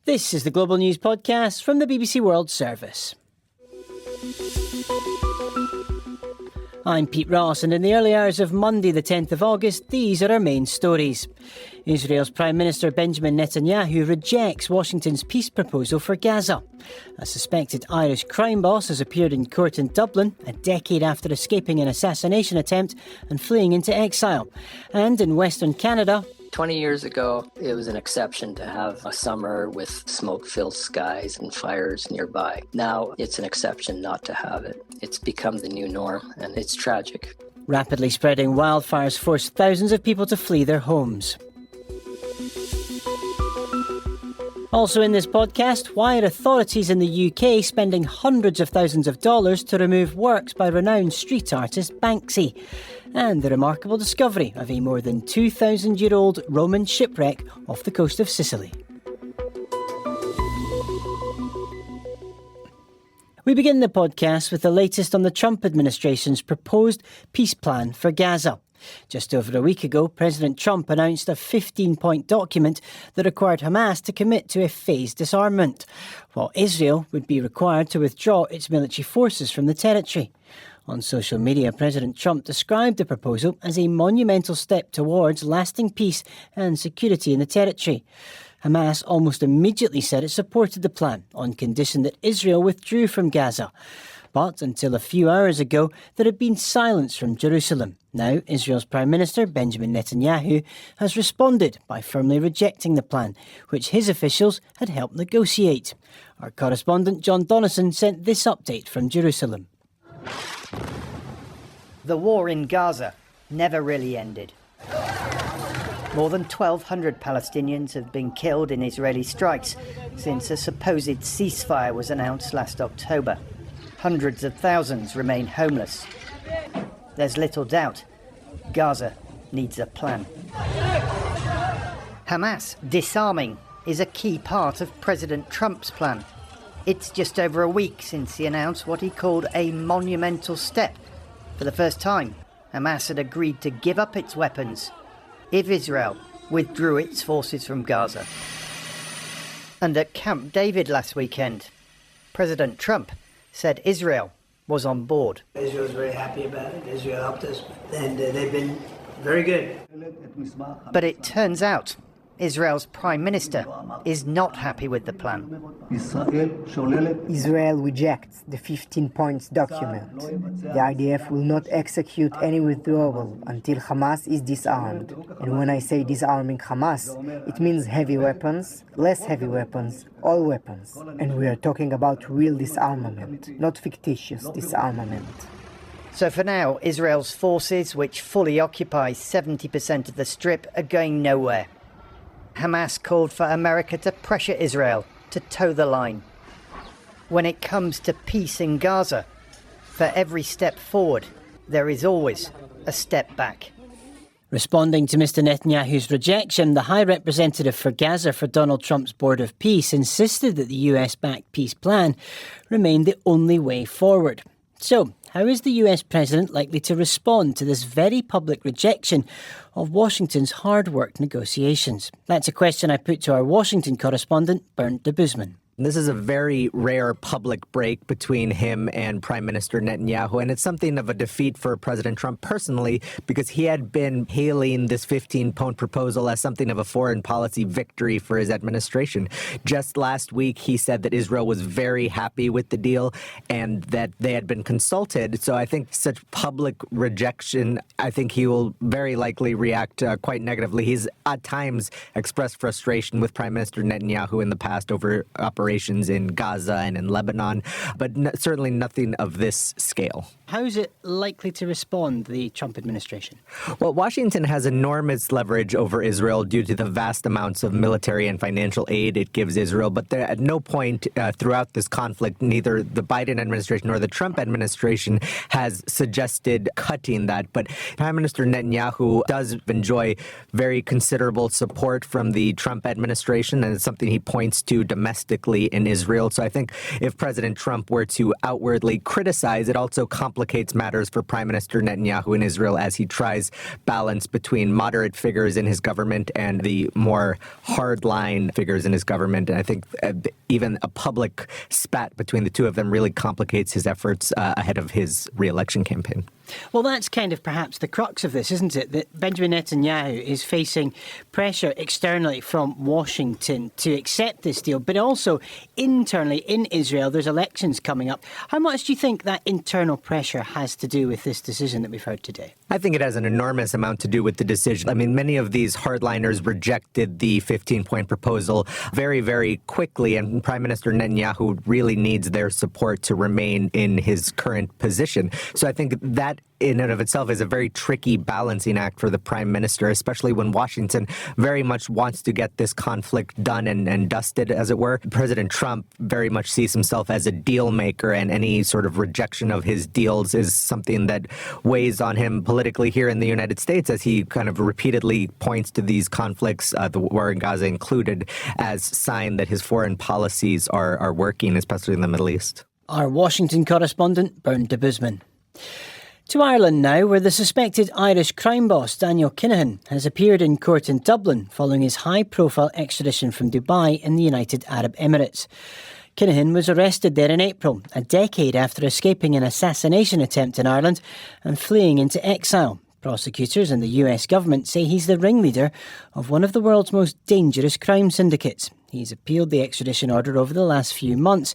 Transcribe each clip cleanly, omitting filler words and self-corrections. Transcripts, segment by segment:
This is the Global News Podcast from the BBC World Service. I'm Pete Ross, and in the early hours of Monday the 10th of August, these are our main stories. Israel's Prime Minister Benjamin Netanyahu rejects Washington's peace proposal for Gaza. A suspected Irish crime boss has appeared in court in Dublin, a decade after escaping an assassination attempt and fleeing into exile. And in Western Canada, 20 years ago, it was an exception to have a summer with smoke-filled skies and fires nearby. Now, it's an exception not to have it. It's become the new norm, and it's tragic. Rapidly spreading wildfires forced thousands of people to flee their homes. Also in this podcast, why are authorities in the UK spending hundreds of thousands of dollars to remove works by renowned street artist Banksy? And the remarkable discovery of a more than 2,000-year-old Roman shipwreck off the coast of Sicily. We begin the podcast with the latest on the Trump administration's proposed peace plan for Gaza. Just over a week ago, President Trump announced a 15-point document that required Hamas to commit to a phased disarmament, while Israel would be required to withdraw its military forces from the territory. On social media, President Trump described the proposal as a monumental step towards lasting peace and security in the territory. Hamas almost immediately said it supported the plan on condition that Israel withdrew from Gaza. But until a few hours ago, there had been silence from Jerusalem. Now, Israel's Prime Minister, Benjamin Netanyahu, has responded by firmly rejecting the plan, which his officials had helped negotiate. Our correspondent, John Donnison, sent this update from Jerusalem. The war in Gaza never really ended. More than 1,200 Palestinians have been killed in Israeli strikes since a supposed ceasefire was announced last October. Hundreds of thousands remain homeless. There's little doubt Gaza needs a plan. Hamas disarming is a key part of President Trump's plan. It's just over a week since he announced what he called a monumental step. For the first time, Hamas had agreed to give up its weapons if Israel withdrew its forces from Gaza. And at Camp David last weekend, President Trump said Israel was on board. Israel is very happy about it. Israel helped us, and they've been very good. But it turns out Israel's Prime Minister is not happy with the plan. Israel rejects the 15 points document. The IDF will not execute any withdrawal until Hamas is disarmed. And when I say disarming Hamas, it means heavy weapons, less heavy weapons, all weapons. And we are talking about real disarmament, not fictitious disarmament. So for now, Israel's forces, which fully occupy 70% of the Strip, are going nowhere. Hamas called for America to pressure Israel to toe the line. When it comes to peace in Gaza, for every step forward, there is always a step back. Responding to Mr Netanyahu's rejection, the High Representative for Gaza for Donald Trump's Board of Peace insisted that the US-backed peace plan remained the only way forward. So, how is the US President likely to respond to this very public rejection of Washington's hard-worked negotiations? That's a question I put to our Washington correspondent, Bernd de Boesman. This is a very rare public break between him and Prime Minister Netanyahu, and it's something of a defeat for President Trump personally because he had been hailing this 15-point proposal as something of a foreign policy victory for his administration. Just last week, he said that Israel was very happy with the deal and that they had been consulted. So I think such public rejection, I think he will very likely react quite negatively. He's at times expressed frustration with Prime Minister Netanyahu in the past over operations in Gaza and in Lebanon, but certainly nothing of this scale. How is it likely to respond, the Trump administration? Well, Washington has enormous leverage over Israel due to the vast amounts of military and financial aid it gives Israel, but there, at no point throughout this conflict, neither the Biden administration nor the Trump administration has suggested cutting that. But Prime Minister Netanyahu does enjoy very considerable support from the Trump administration, and it's something he points to domestically in Israel. So I think if President Trump were to outwardly criticize, it also complicates complicates matters for Prime Minister Netanyahu in Israel as he tries balance between moderate figures in his government and the more hardline figures in his government. And I think even a public spat between the two of them really complicates his efforts ahead of his re-election campaign. Well, that's kind of perhaps the crux of this, isn't it? That Benjamin Netanyahu is facing pressure externally from Washington to accept this deal, but also internally in Israel, there's elections coming up. How much do you think that internal pressure has to do with this decision that we've heard today? I think it has an enormous amount to do with the decision. I mean, many of these hardliners rejected the 15-point proposal very, very quickly, and Prime Minister Netanyahu really needs their support to remain in his current position. So I think that in and of itself is a very tricky balancing act for the Prime Minister, especially when Washington very much wants to get this conflict done and dusted, as it were. President Trump very much sees himself as a deal maker, and any sort of rejection of his deals is something that weighs on him politically here in the United States, as he kind of repeatedly points to these conflicts, the war in Gaza included, as sign that his foreign policies are working, especially in the Middle East. Our Washington correspondent, Bern de Busman. To Ireland now, where the suspected Irish crime boss Daniel Kinahan has appeared in court in Dublin following his high-profile extradition from Dubai in the United Arab Emirates. Kinahan was arrested there in April, a decade after escaping an assassination attempt in Ireland and fleeing into exile. Prosecutors and the US government say he's the ringleader of one of the world's most dangerous crime syndicates. He's appealed the extradition order over the last few months,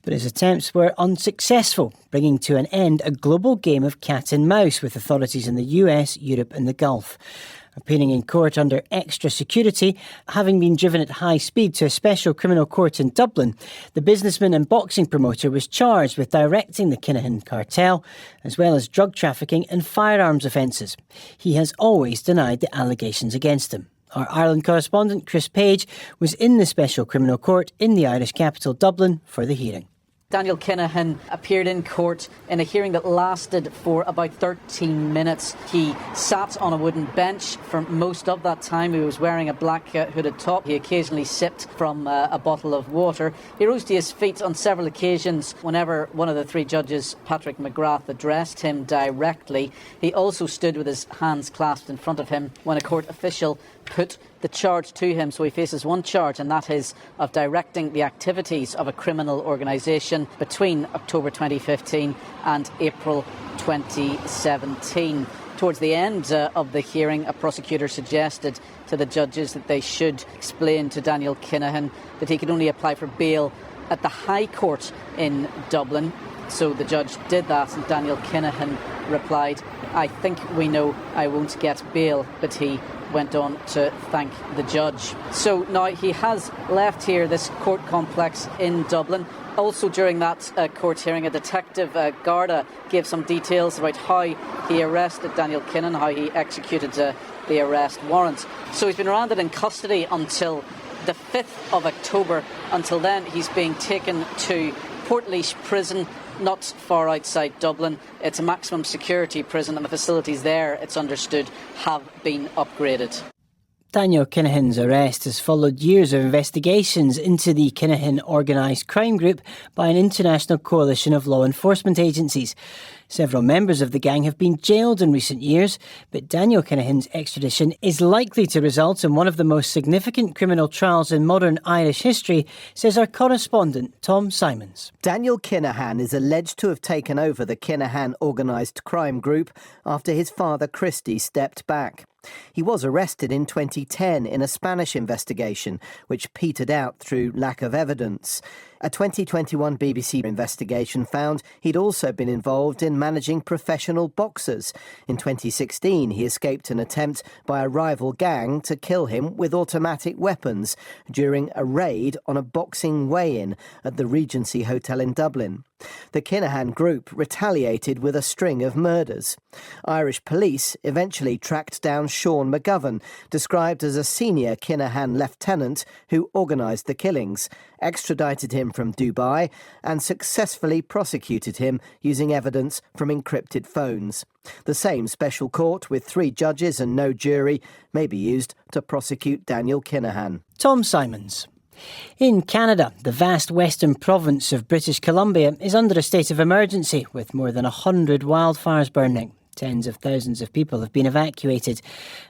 but his attempts were unsuccessful, bringing to an end a global game of cat and mouse with authorities in the US, Europe and the Gulf. Appearing in court under extra security, having been driven at high speed to a special criminal court in Dublin, the businessman and boxing promoter was charged with directing the Kinahan cartel, as well as drug trafficking and firearms offences. He has always denied the allegations against him. Our Ireland correspondent, Chris Page, was in the special criminal court in the Irish capital, Dublin, for the hearing. Daniel Kinahan appeared in court in a hearing that lasted for about 13 minutes. He sat on a wooden bench for most of that time. He was wearing a black hooded top. He occasionally sipped from a bottle of water. He rose to his feet on several occasions whenever one of the three judges, Patrick McGrath, addressed him directly. He also stood with his hands clasped in front of him when a court official put the charge to him. So he faces one charge, and that is of directing the activities of a criminal organisation between October 2015 and April 2017. Towards the end of the hearing, a prosecutor suggested to the judges that they should explain to Daniel Kinahan that he could only apply for bail at the High Court in Dublin. So the judge did that, and Daniel Kinahan replied, "I think we know I won't get bail," but he went on to thank the judge. So now he has left here, this court complex in Dublin. Also during that court hearing, a detective, Garda, gave some details about how he arrested Daniel Kinahan, how he executed the arrest warrant. So he's been remanded in custody until the 5th of October. Until then, he's being taken to Portlaoise Prison, not far outside Dublin. It's a maximum security prison, and the facilities there, it's understood, have been upgraded. Daniel Kinahan's arrest has followed years of investigations into the Kinahan organised crime group by an international coalition of law enforcement agencies. Several members of the gang have been jailed in recent years, but Daniel Kinahan's extradition is likely to result in one of the most significant criminal trials in modern Irish history, says our correspondent Tom Simons. Daniel Kinahan is alleged to have taken over the Kinahan organised crime group after his father Christy stepped back. He was arrested in 2010 in a Spanish investigation, which petered out through lack of evidence. A 2021 BBC investigation found he'd also been involved in managing professional boxers. In 2016, he escaped an attempt by a rival gang to kill him with automatic weapons during a raid on a boxing weigh-in at the Regency Hotel in Dublin. The Kinahan group retaliated with a string of murders. Irish police eventually tracked down Sean McGovern, described as a senior Kinahan lieutenant who organised the killings, extradited him from Dubai and successfully prosecuted him using evidence from encrypted phones. The same special court with 3 judges and no jury may be used to prosecute Daniel Kinahan. Tom Simons. In Canada, the vast western province of British Columbia is under a state of emergency with more than 100 wildfires burning. Tens of thousands of people have been evacuated,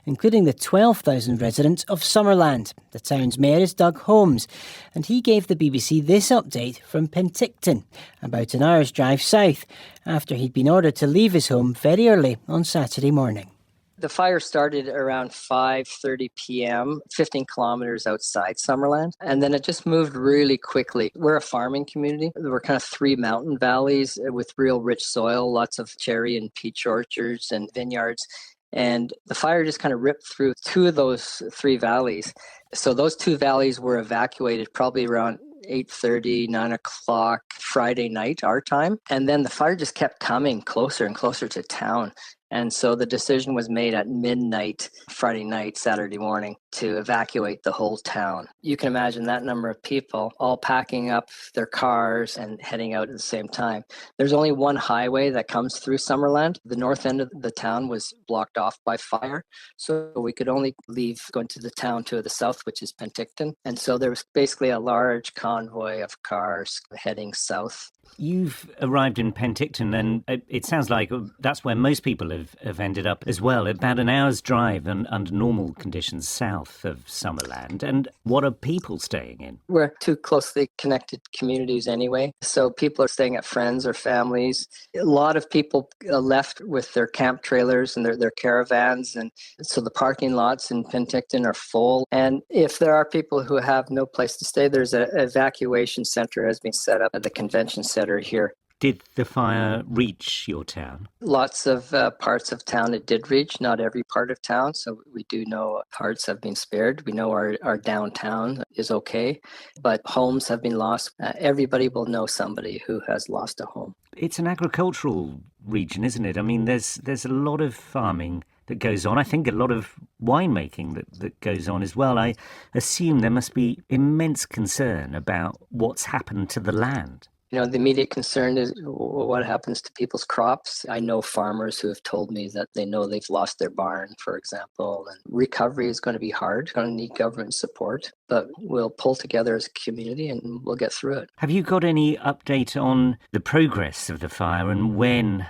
including the 12,000 residents of Summerland. The town's mayor is Doug Holmes, and he gave the BBC this update from Penticton, about an hour's drive south, after he'd been ordered to leave his home very early on Saturday morning. The fire started around 5:30 p.m., 15 kilometers outside Summerland, and then it just moved really quickly. We're a farming community. There were kind of 3 mountain valleys with real rich soil, lots of cherry and peach orchards and vineyards. And the fire just kind of ripped through 2 of those 3 valleys. So those 2 valleys were evacuated probably around 8:30, 9 o'clock Friday night, our time. And then the fire just kept coming closer and closer to town. And so the decision was made at midnight, Friday night, Saturday morning, to evacuate the whole town. You can imagine that number of people all packing up their cars and heading out at the same time. There's only one highway that comes through Summerland. The north end of the town was blocked off by fire. So we could only leave going to the town to the south, which is Penticton. And so there was basically a large convoy of cars heading south. You've arrived in Penticton, and it sounds like that's where most people have ended up as well, about an hour's drive and under normal conditions south of Summerland. And what are people staying in? We're 2 closely connected communities anyway, so people are staying at friends or families. A lot of people left with their camp trailers and their caravans, and so the parking lots in Penticton are full. And if there are people who have no place to stay, there's an evacuation center has been set up at the convention center here. Did the fire reach your town? Lots of parts of town it did reach, not every part of town. So we do know parts have been spared. We know our downtown is okay, but homes have been lost. Everybody will know somebody who has lost a home. It's an agricultural region, isn't it? I mean, there's a lot of farming that goes on. I think a lot of winemaking that goes on as well. I assume there must be immense concern about what's happened to the land. You know, the immediate concern is what happens to people's crops. I know farmers who have told me that they know they've lost their barn, for example, and recovery is going to be hard, going to need government support, but we'll pull together as a community and we'll get through it. Have you got any update on the progress of the fire and when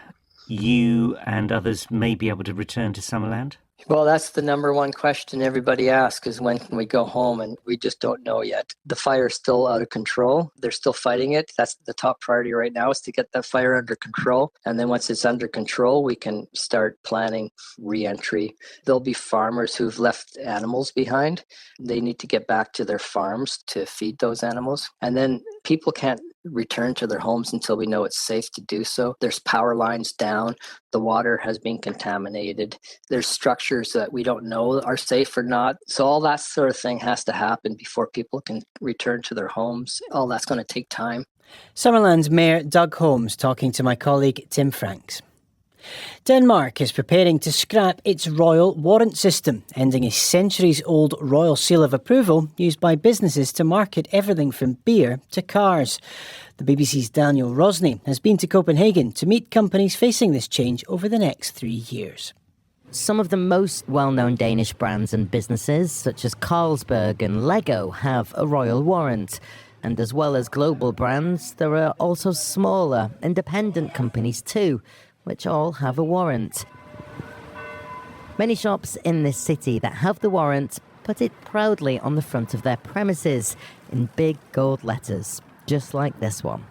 you and others may be able to return to Summerland? Well, that's the number one question everybody asks is when can we go home? And we just don't know yet. The fire is still out of control. They're still fighting it. That's the top priority right now is to get that fire under control. And then once it's under control, we can start planning re-entry. There'll be farmers who've left animals behind. They need to get back to their farms to feed those animals. And then people can't return to their homes until we know it's safe to do so. There's power lines down. The water has been contaminated. There's structures that we don't know are safe or not. So all that sort of thing has to happen before people can return to their homes. All that's going to take time. Summerland's Mayor Doug Holmes talking to my colleague Tim Franks. Denmark is preparing to scrap its royal warrant system, ending a centuries-old royal seal of approval used by businesses to market everything from beer to cars. The BBC's Daniel Rosney has been to Copenhagen to meet companies facing this change over the next 3 years. Some of the most well-known Danish brands and businesses, such as Carlsberg and Lego, have a royal warrant. And as well as global brands, there are also smaller, independent companies too, which all have a warrant. Many shops in this city that have the warrant put it proudly on the front of their premises in big gold letters, just like this one.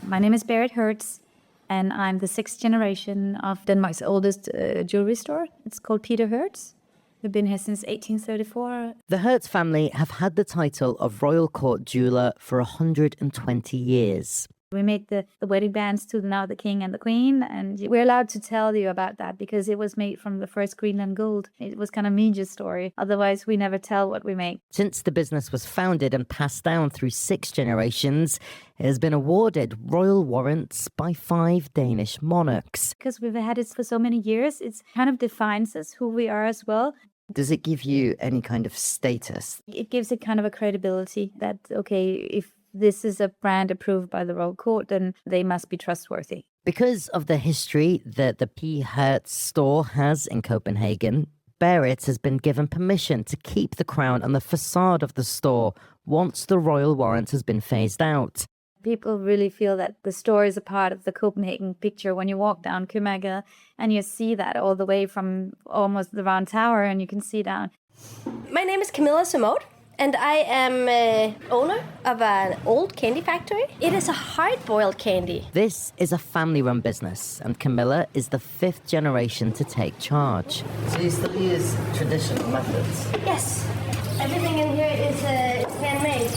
My name is Berit Hertz, and I'm the 6th generation of Denmark's oldest jewelry store. It's called Peter Hertz. We've been here since 1834. The Hertz family have had the title of Royal Court Jeweller for 120 years. We made the wedding bands to now the king and the queen, and we're allowed to tell you about that because it was made from the first Greenland gold. It was kind of Media's story. Otherwise, we never tell what we make. Since the business was founded and passed down through 6 generations, it has been awarded royal warrants by 5 Danish monarchs. Because we've had it for so many years, it kind of defines us, who we are as well. Does it give you any kind of status? It gives it kind of a credibility that, okay, if this is a brand approved by the Royal Court, then they must be trustworthy. Because of the history that the P. Hertz store has in Copenhagen, Barrett has been given permission to keep the crown on the facade of the store once the royal warrant has been phased out. People really feel that the store is a part of the Copenhagen picture when you walk down Købmager, and you see that all the way from almost the Round Tower, and you can see down. My name is Camilla Simode, and I am owner of an old candy factory. It is a hard-boiled candy. This is a family-run business, and Camilla is the 5th generation to take charge. So you still use traditional methods? Yes. Everything in here is handmade.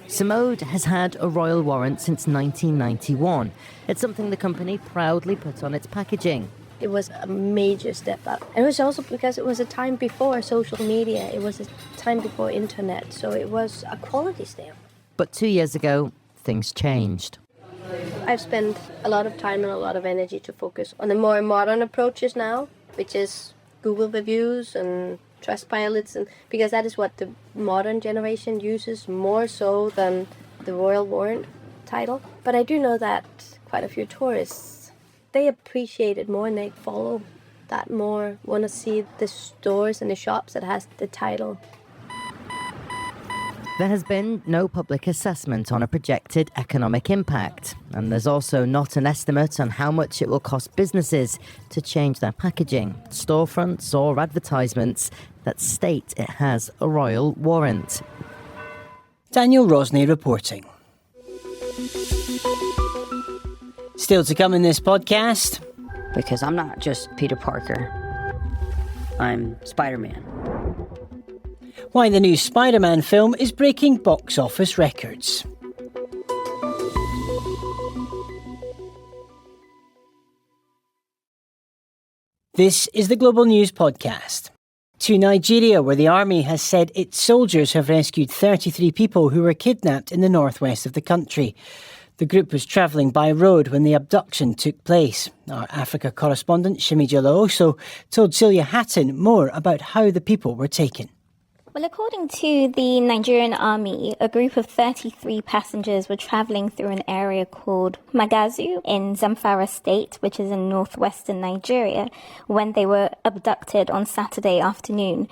Simode has had a royal warrant since 1991. It's something the company proudly put on its packaging. It was a major step up. And it was also because it was a time before social media. It was a time before internet. So it was a quality stamp. But 2 years ago, things changed. I've spent a lot of time and a lot of energy to focus on the more modern approaches now, which is Google reviews and Trustpilots, and because that is what the modern generation uses more so than the royal warrant title. But I do know that quite a few tourists, they appreciate it more and they follow that more, want to see the stores and the shops that has the title. There has been no public assessment on a projected economic impact, and there's also not an estimate on how much it will cost businesses to change their packaging, storefronts or advertisements that state it has a royal warrant. Daniel Rosney reporting. Still to come in this podcast. Because I'm not just Peter Parker. I'm Spider-Man. Why the new Spider-Man film is breaking box office records. This is the Global News Podcast. To Nigeria, where the army has said its soldiers have rescued 33 people who were kidnapped in the northwest of the country. The group was travelling by road when the abduction took place. Our Africa correspondent, Shimija Laoso, told Celia Hatton more about how the people were taken. Well, according to the Nigerian army, a group of 33 passengers were travelling through an area called Magazu in Zamfara state, which is in northwestern Nigeria, when they were abducted on Saturday afternoon.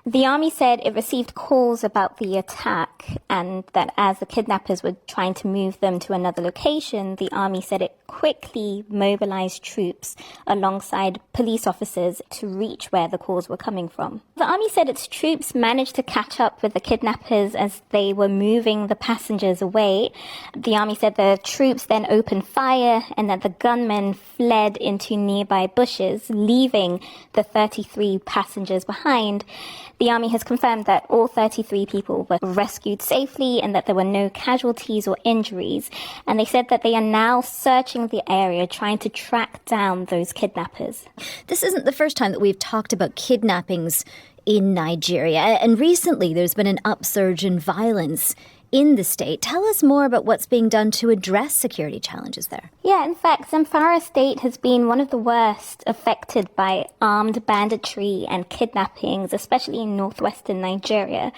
The army said it received calls about the attack and that as the kidnappers were trying to move them to another location, the army said it quickly mobilized troops alongside police officers to reach where the calls were coming from. The army said its troops managed to catch up with the kidnappers as they were moving the passengers away. The army said the troops then opened fire and that the gunmen fled into nearby bushes, leaving the 33 passengers behind. The army has confirmed that all 33 people were rescued safely and that there were no casualties or injuries. And they said that they are now searching the area, trying to track down those kidnappers. This isn't the first time that we've talked about kidnappings in Nigeria. And recently there's been an upsurge in violence in the state. Tell us more about what's being done to address security challenges there. Yeah, in fact, Zamfara state has been one of the worst affected by armed banditry and kidnappings, especially in northwestern Nigeria.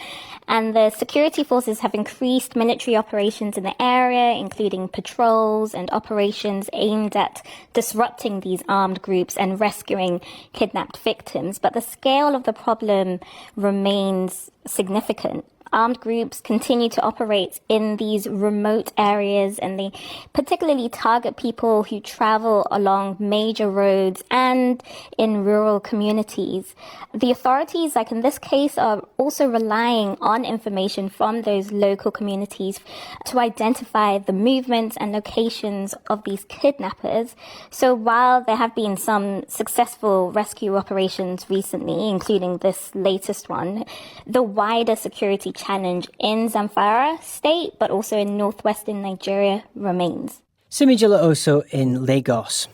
And the security forces have increased military operations in the area, including patrols and operations aimed at disrupting these armed groups and rescuing kidnapped victims. But the scale of the problem remains significant. Armed groups continue to operate in these remote areas, and they particularly target people who travel along major roads and in rural communities. The authorities, like in this case, are also relying on information from those local communities to identify the movements and locations of these kidnappers. So while there have been some successful rescue operations recently, including this latest one, the wider security challenge in Zamfara state, but also in northwestern Nigeria, remains. Simijala Oso in Lagos.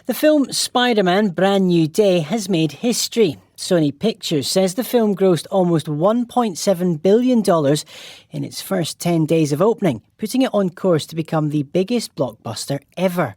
The film Spider-Man Brand New Day has made history. Sony Pictures says the film grossed almost $1.7 billion in its first 10 days of opening, putting it on course to become the biggest blockbuster ever.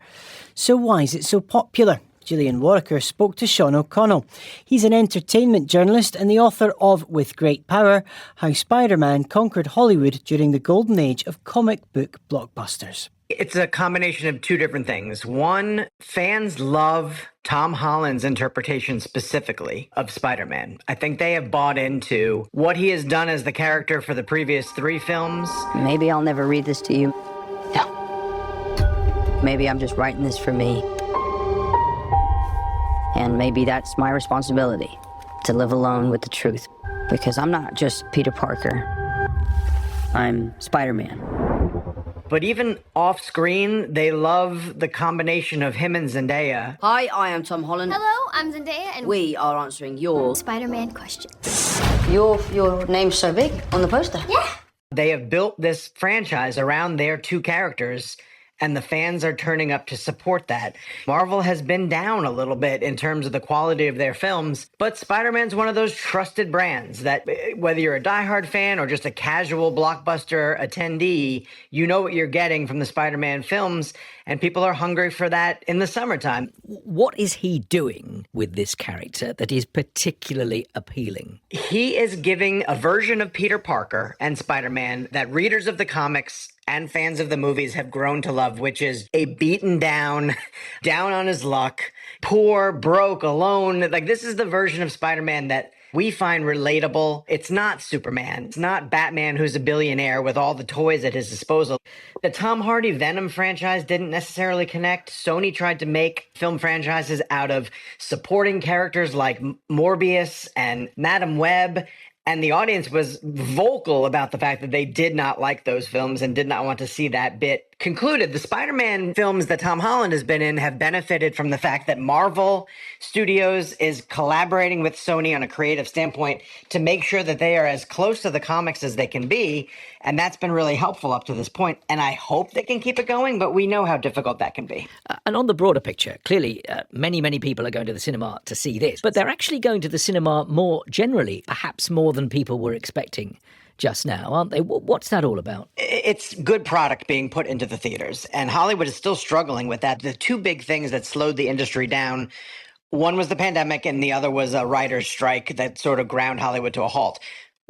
So why is it so popular? Gillian Warwicker spoke to Sean O'Connell. He's an entertainment journalist and the author of With Great Power, How Spider-Man Conquered Hollywood During the Golden Age of Comic Book Blockbusters. It's a combination of two different things. One, fans love Tom Holland's interpretation specifically of Spider-Man. I think they have bought into what he has done as the character for the previous 3 films. Maybe I'll never read this to you. No. Maybe I'm just writing this for me. And maybe that's my responsibility, to live alone with the truth. Because I'm not just Peter Parker. I'm Spider-Man. But even off-screen, they love the combination of him and Zendaya. Hi, I am Tom Holland. Hello, I'm Zendaya, and we are answering your Spider-Man question. Your name's so big on the poster. Yeah. They have built this franchise around their 2 characters, and the fans are turning up to support that. Marvel has been down a little bit in terms of the quality of their films, but Spider-Man's one of those trusted brands that whether you're a diehard fan or just a casual blockbuster attendee, you know what you're getting from the Spider-Man films, and people are hungry for that in the summertime. What is he doing with this character that is particularly appealing? He is giving a version of Peter Parker and Spider-Man that readers of the comics and fans of the movies have grown to love, which is a beaten down, down on his luck, poor, broke, alone. Like, this is the version of Spider-Man that we find relatable. It's not Superman. It's not Batman, who's a billionaire with all the toys at his disposal. The Tom Hardy Venom franchise didn't necessarily connect. Sony tried to make film franchises out of supporting characters like Morbius and Madam Web. And the audience was vocal about the fact that they did not like those films and did not want to see that bit concluded. The Spider-Man films that Tom Holland has been in have benefited from the fact that Marvel Studios is collaborating with Sony on a creative standpoint to make sure that they are as close to the comics as they can be. And that's been really helpful up to this point. And I hope they can keep it going, but we know how difficult that can be. And on the broader picture, clearly, many people are going to the cinema to see this, but they're actually going to the cinema more generally, perhaps more than people were expecting just now, aren't they? What's that all about? It's good product being put into the theaters, and Hollywood is still struggling with that. The 2 big things that slowed the industry down, one was the pandemic and the other was a writer's strike that sort of ground Hollywood to a halt.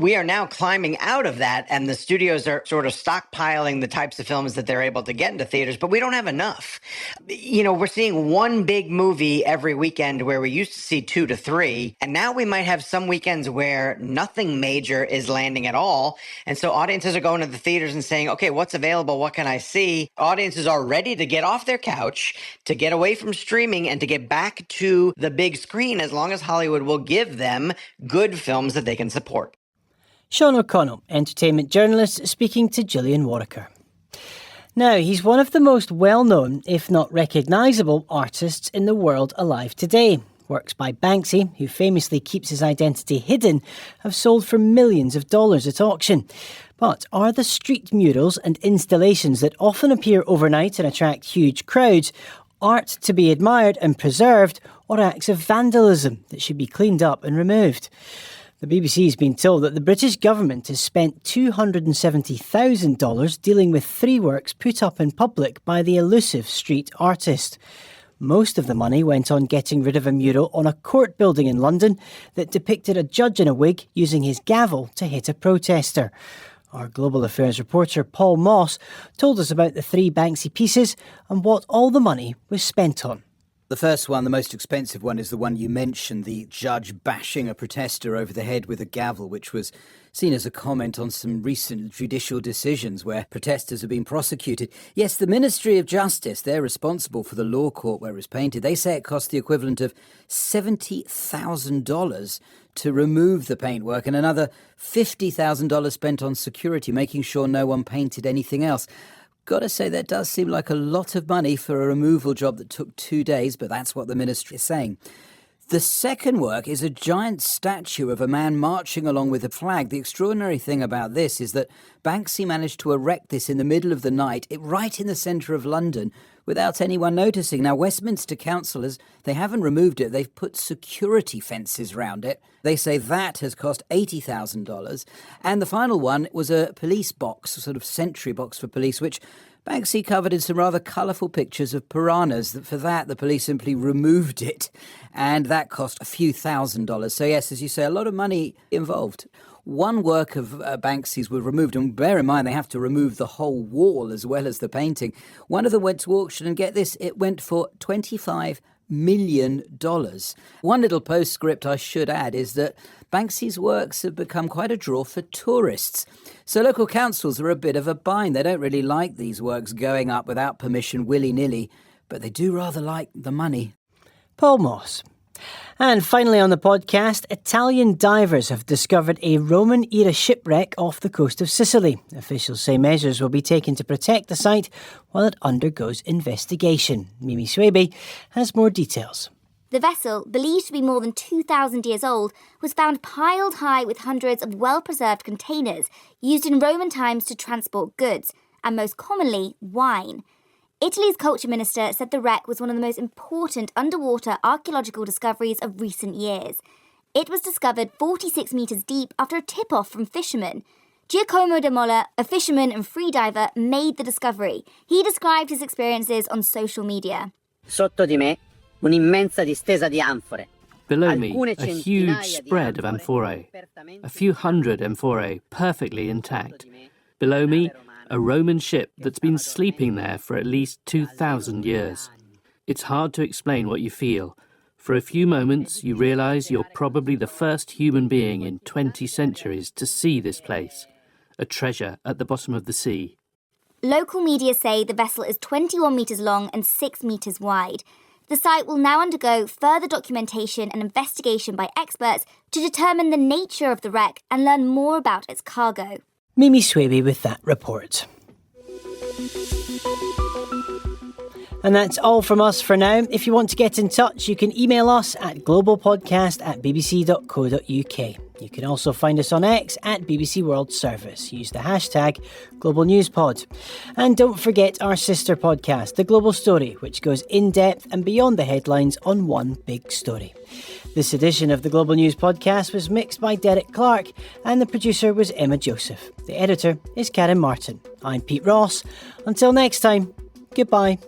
We are now climbing out of that, and the studios are sort of stockpiling the types of films that they're able to get into theaters, but we don't have enough. You know, we're seeing 1 big movie every weekend where we used to see 2 to 3, and now we might have some weekends where nothing major is landing at all. And so audiences are going to the theaters and saying, okay, what's available? What can I see? Audiences are ready to get off their couch, to get away from streaming, and to get back to the big screen as long as Hollywood will give them good films that they can support. Sean O'Connell, entertainment journalist, speaking to Gillian Warwicker. Now, he's one of the most well-known, if not recognisable, artists in the world alive today. Works by Banksy, who famously keeps his identity hidden, have sold for millions of dollars at auction. But are the street murals and installations that often appear overnight and attract huge crowds art to be admired and preserved, or acts of vandalism that should be cleaned up and removed? The BBC has been told that the British government has spent $270,000 dealing with 3 works put up in public by the elusive street artist. Most of the money went on getting rid of a mural on a court building in London that depicted a judge in a wig using his gavel to hit a protester. Our Global Affairs reporter Paul Moss told us about the 3 Banksy pieces and what all the money was spent on. The first one, the most expensive one, is the one you mentioned, the judge bashing a protester over the head with a gavel, which was seen as a comment on some recent judicial decisions where protesters have been prosecuted. Yes, the Ministry of Justice, they're responsible for the law court where it was painted. They say it cost the equivalent of $70,000 to remove the paintwork and another $50,000 spent on security, making sure no one painted anything else. Got to say, that does seem like a lot of money for a removal job that took 2 days, but that's what the ministry is saying. The second work is a giant statue of a man marching along with a flag. The extraordinary thing about this is that Banksy managed to erect this in the middle of the night, right in the centre of London, without anyone noticing. Now, Westminster councillors, they haven't removed it. They've put security fences round it. They say that has cost $80,000. And the final one was a police box, a sort of sentry box for police, which Banksy covered in some rather colourful pictures of piranhas. For that, the police simply removed it, and that cost a few $1,000s. So yes, as you say, a lot of money involved. One work of Banksy's was removed, and bear in mind they have to remove the whole wall as well as the painting. One of them went to auction, and get this, it went for £25 million. One little postscript I should add is that Banksy's works have become quite a draw for tourists. So local councils are a bit of a bind. They don't really like these works going up without permission willy-nilly, but they do rather like the money. Paul Moss. And finally on the podcast, Italian divers have discovered a Roman-era shipwreck off the coast of Sicily. Officials say measures will be taken to protect the site while it undergoes investigation. Mimi Swaby has more details. The vessel, believed to be more than 2,000 years old, was found piled high with hundreds of well-preserved containers used in Roman times to transport goods, and most commonly, wine. Italy's culture minister said the wreck was one of the most important underwater archaeological discoveries of recent years. It was discovered 46 metres deep after a tip-off from fishermen. Giacomo de Molla, a fisherman and freediver, made the discovery. He described his experiences on social media. Sotto di me, un'immensa distesa di anfore. Below me, a huge spread of amphorae, a few hundred amphorae perfectly intact. Below me, a Roman ship that's been sleeping there for at least 2,000 years. It's hard to explain what you feel. For a few moments, you realise you're probably the first human being in 20 centuries to see this place, a treasure at the bottom of the sea. Local media say the vessel is 21 metres long and 6 metres wide. The site will now undergo further documentation and investigation by experts to determine the nature of the wreck and learn more about its cargo. Mimi Swaby with that report. And that's all from us for now. If you want to get in touch, you can email us at globalpodcast@bbc.co.uk. You can also find us on X at BBC World Service. Use the hashtag GlobalNewsPod. And don't forget our sister podcast, The Global Story, which goes in-depth and beyond the headlines on one big story. This edition of the Global News Podcast was mixed by Derek Clark and the producer was Emma Joseph. The editor is Karen Martin. I'm Pete Ross. Until next time, goodbye.